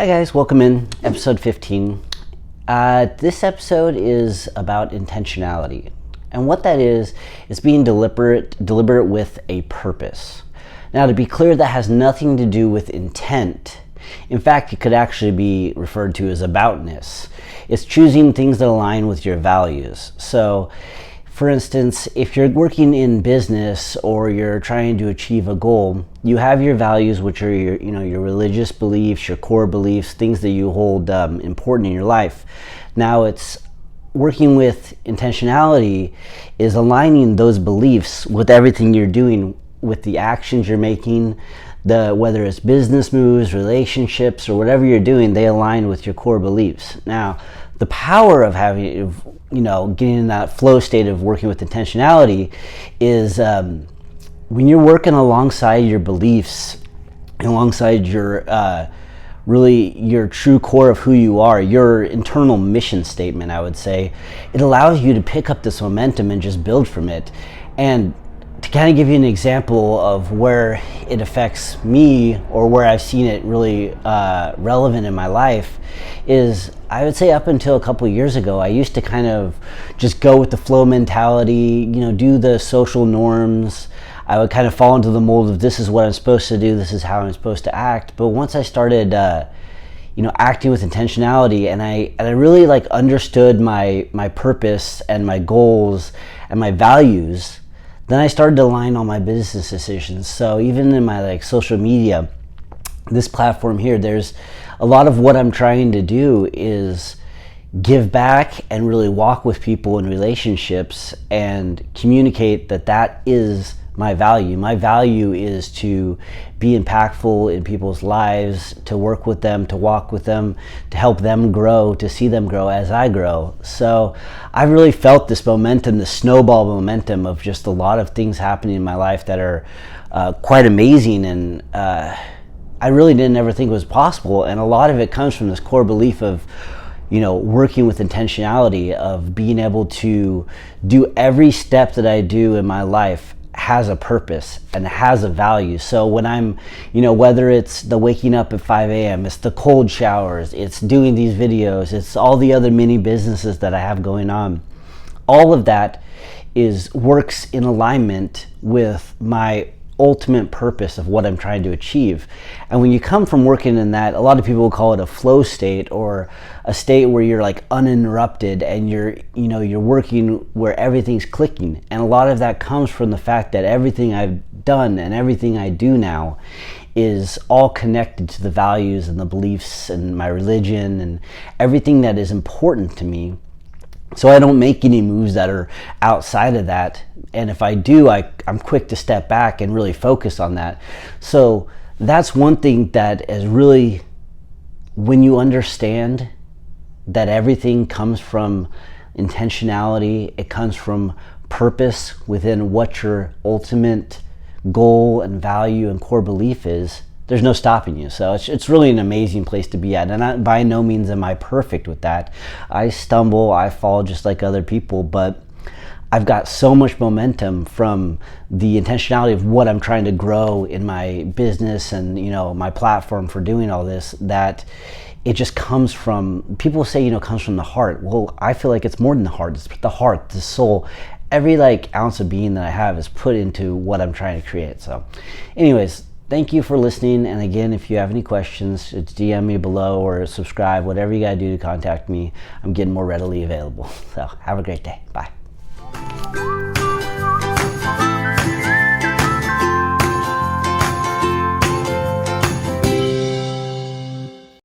Hi guys, welcome in episode 15. This episode is about intentionality. And what that is being deliberate with a purpose. Now, to be clear, that has nothing to do with intent. In fact, it could actually be referred to as aboutness. It's choosing things that align with your values. So, for instance, if you're working in business or you're trying to achieve a goal, you have your values, which are your religious beliefs, your core beliefs, things that you hold important in your life. Now, it's working with intentionality is aligning those beliefs with everything you're doing, with the actions you're making, whether it's business moves, relationships, or whatever you're doing, they align with your core beliefs. Now, the power of having, getting in that flow state of working with intentionality is when you're working alongside your beliefs, alongside your your true core of who you are, your internal mission statement, I would say, it allows you to pick up this momentum and just build from it. And to kind of give you an example of where it affects me or where I've seen it really relevant in my life is, I would say up until a couple of years ago, I used to kind of just go with the flow mentality, do the social norms. I would kind of fall into the mold of this is what I'm supposed to do, this is how I'm supposed to act. But once I started acting with intentionality and I really understood my purpose and my goals and my values, then I started to align all my business decisions. So even in my social media, this platform here, there's a lot of what I'm trying to do is give back and really walk with people in relationships and communicate that is my value. My value is to be impactful in people's lives, to work with them, to walk with them, to help them grow, to see them grow as I grow. So I really felt this momentum, the snowball momentum of just a lot of things happening in my life that are quite amazing, and I really didn't ever think it was possible. And a lot of it comes from this core belief of working with intentionality, of being able to do every step that I do in my life has a purpose and has a value. So when I'm, whether it's the waking up at 5 a.m., it's the cold showers, it's doing these videos, it's all the other mini businesses that I have going on, all of that works in alignment with my ultimate purpose of what I'm trying to achieve. And when you come from working in that, a lot of people will call it a flow state, or a state where you're uninterrupted and you're working where everything's clicking. And a lot of that comes from the fact that everything I've done and everything I do now is all connected to the values and the beliefs and my religion and everything that is important to me. So I don't make any moves that are outside of that. And if I do, I'm quick to step back and really focus on that. So that's one thing that is really, when you understand that everything comes from intentionality, it comes from purpose within what your ultimate goal and value and core belief is, there's no stopping you. So it's really an amazing place to be at. And by no means am I perfect with that. I stumble, I fall just like other people, but I've got so much momentum from the intentionality of what I'm trying to grow in my business and my platform for doing all this, that it just comes from, people say comes from the heart. Well, I feel like it's more than the heart. It's the heart, the soul. Every ounce of being that I have is put into what I'm trying to create. So anyways, thank you for listening. And again, if you have any questions, it's DM me below or subscribe, whatever you gotta do to contact me. I'm getting more readily available. So have a great day. Bye.